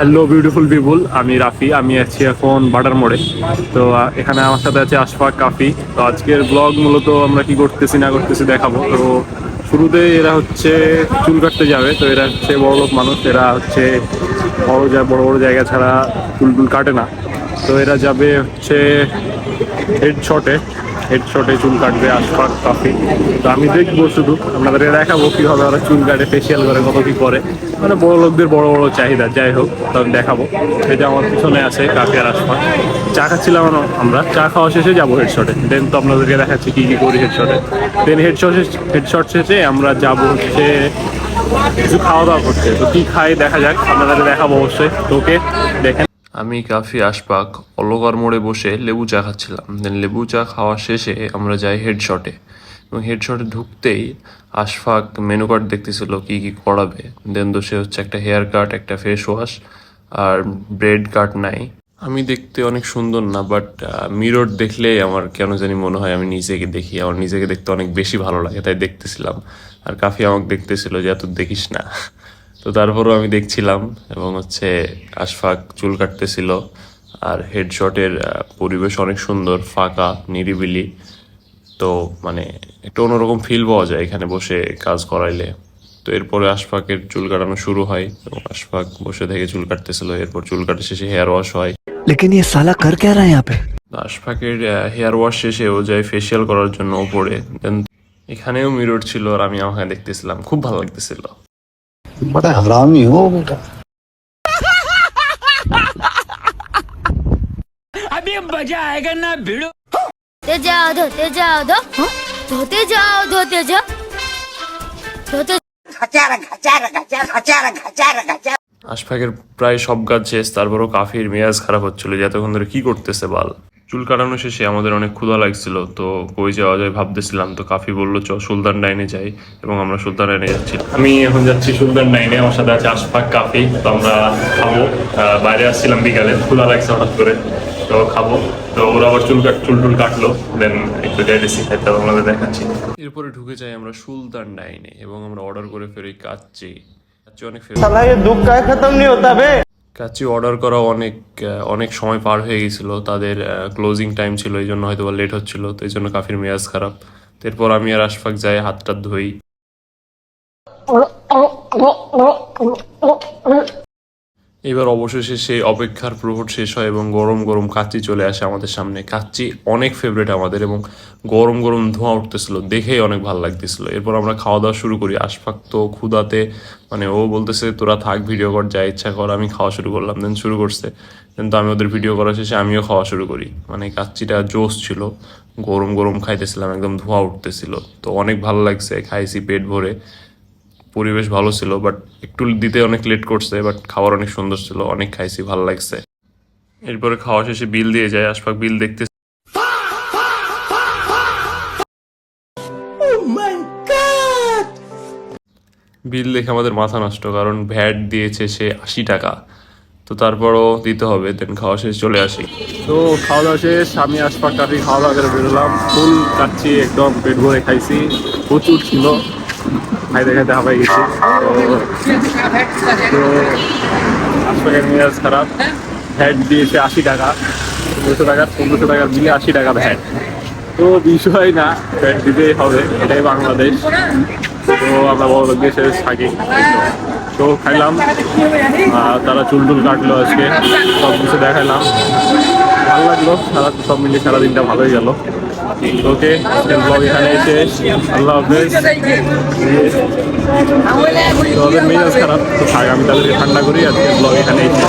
Hello beautiful পিপুল, আমি রাফি। আমি আছি এখন বাটার মোড়ে। তো এখানে আমার সাথে আছে আশফাক, কাফি। তো আজকের ব্লগ মূলত আমরা কি করতেছি না করতেছি দেখাবো। তো শুরুতে এরা হচ্ছে চুল কাটতে যাবে। তো এরা হচ্ছে বড় লোক মানুষ, এরা হচ্ছে বড় বড় জায়গা ছাড়া চুল টুল কাটে না। তো এরা যাবে হচ্ছে হেড শটে চুল কাটবে আশফাক, কাফি। তো আমি দেখবো, শুধু আপনাদেরকে দেখাবো কীভাবে ওরা চুল কাটে, ফেসিয়াল করে, কত কী করে। মানে বড় লোকদের বড় বড় চাহিদা, যাই হোক তখন দেখাবো। এই যে আমার পিছনে আছে কাফি আর আশফাক। চা খাচ্ছিলাম আমরা। চা খাওয়া শেষে যাবো হেডশটে। দেন তো আপনাদেরকে দেখাচ্ছি কী কী করি হেডশটে। দেন হেডশট শেষে আমরা যাবো হচ্ছে কিছু খাওয়া দাওয়া করতে। তো কী খাই দেখা যাক, আপনাদের দেখাবো অবশ্যই। তোকে দেখেন। আমি কাফি আশফাক অলকার মোড়ে বসে লেবু চা খাচ্ছিলাম। দেন লেবু চা খাওয়া শেষে আমরা যাই হেডশটে, এবং হেডশটে ঢুকতেই আশফাক মেনু কার্ড দেখতেছিল কি কি করাবে। দেন তো সে হচ্ছে একটা হেয়ার কাট, একটা ফেস ওয়াশ আর ব্রেড কাট নাই। আমি দেখতে অনেক সুন্দর না, বাট মিরর দেখলেই আমার কেন জানি মনে হয় আমি নিজেকে দেখি। আমার নিজেকে দেখতে অনেক বেশি ভালো লাগে, তাই দেখতেছিলাম। আর কাফি আমাকে দেখতেছিল যে এত দেখিস না। তো তারপরও আমি দেখছিলাম, এবং হচ্ছে আশফাক চুল কাটতেছিল। আর হেডশটের পরিবেশ অনেক সুন্দর, ফাঁকা, নিরিবিলি। তো মানে একটা অন্যরকম ফিল পাওয়া যায় এখানে বসে কাজ করাইলে। তো এরপরে আশফাকের চুল কাটানো শুরু হয়, এবং আশফাক বসে থেকে চুল কাটতেছিল। এরপর চুল কাটা শেষে হেয়ার ওয়াশ হয়। लेकिन ये साला कर क्या रहा है यहाँ पे। আশফাকের হেয়ার ওয়াশ শেষে ও যায় ফেসিয়াল করার জন্য ওপরে। দেন এখানেও মিরর ছিল, আর আমি আমাকে দেখতেছিলাম, খুব ভালো লাগতেছিল। बड़ा हरामी हो बेटा। अभी मजा आएगा ना भिड़ो। धोते जाओ धोते जाओ धोते जाओ धोते जाओ धोते আশফাকের প্রায় সব কাজ শেষ, তারপরও কাফির মেজাজ খারাপ হচ্ছিল যে এতক্ষণ ধরে কি করতেছে বাল। চুল কাটানো শেষে আমাদের অনেক ক্ষুধা লাগছিল, তো কই যাওয়া যায় ভাবতেছিলাম। তো কাফি বললো চ সুলতান ডাইনে যাই, এবং আমরা সুলতান ডাইনে যাচ্ছি। আমি এখন যাচ্ছি সুলতান ডাইনে, আমার সাথে আছে আশফাক, কাফি। তো আমরা খাবো। বাইরে আসছিলাম বিকালে, ক্ষুধা লাগছে হঠাৎ করে, তো খাবো। তো ওরা আবার চুল কাটলো। দেন একটু যাইতেছি খাইতে, আপনাদের দেখাচ্ছি। এরপরে ঢুকে যাই আমরা সুলতান ডাইনে, এবং আমরা অর্ডার করে ফেরি কাচ্চি। অনেক दुख का खत्म नहीं होता बे। কাচ্চি অর্ডার করা অনেক সময় পার হয়ে গেছিল, তাদের ক্লোজিং টাইম ছিল, এই জন্য হয়তো লেট হচ্ছিল। তো এই জন্য কাফির মেজাজ খারাপ। এরপর আমি আর আশফাক যাই হাতটা ধুই। এবার অবশেষে সেই অপেক্ষার প্রহর শেষ হয়, এবং গরম গরম কাচ্চি চলে আসে আমাদের সামনে। কাচ্চি অনেক ফেভারিট আমাদের, এবং গরম গরম ধোঁয়া উঠতেছিল, দেখেই অনেক ভালো লাগতেছিল। এরপর আমরা খাওয়া দাওয়া শুরু করি। আশফাক তো ক্ষুধাতে মানে ও বলতেছে তোরা থাক, ভিডিও কর, যা ইচ্ছা কর। আমি খাওয়া শুরু করলাম, দেন শুরু করছে। দেন তো আমি ওদের ভিডিও করা শেষে আমিও খাওয়া শুরু করি। মানে কাচ্চিটা জোস ছিল, গরম গরম খাইতেছিলাম, একদম ধোঁয়া উঠতেছিল। তো অনেক ভালো লাগছে, খাইছি পেট ভরে। পরিবেশ ভালো ছিল, বাট একটু দিতে অনেক লেট করছে, বাট খাবার অনেক সুন্দর ছিল, অনেক খাইছি, ভালো লাগছে। এরপরে খাওয়া শেষে বিল দিয়ে যায়। আশফাক বিল দেখতে বিল দেখে আমাদের মাথা নষ্ট, কারণ ভ্যাট দিয়েছে সে 80 টাকা। তো তারপরও দিতে হবে। দেন খাওয়া শেষে চলে আসি। তো খাওয়া দাওয়া শেষ, আমি আশফাক, কাফি খাওয়া দাওয়া করে বেরোলাম। ফুল কাচ্ছি, একদম পেট ভরে খাইছি, প্রচুর ছিল। খাইতে খাইতে হাঁপাই গেছি। তো আশফাকের মেজাজ খারাপ। ভ্যাট দিয়েছে 80 টাকা, 1500 টাকার বিলে 80 টাকা ভ্যাট। তো বিষয় না, ভ্যাট দিতেই হবে, এটাই বাংলাদেশ। তো আমরা বড় দেশে থাকি। তো খাইলাম, তারা চুল কাটলো আজকে, সব কিছু দেখাইলাম, ভালো লাগলো। সব মিলিয়ে সারাদিনটা ভালোই গেল। ওকে, আজকের ব্লগ এখানে এসে আল্লাহ হাফেজ। তো ওদের মেজাজ খারাপ, তো আমি তাদেরকে ঠান্ডা করি। আজকের ব্লগ এখানে এসে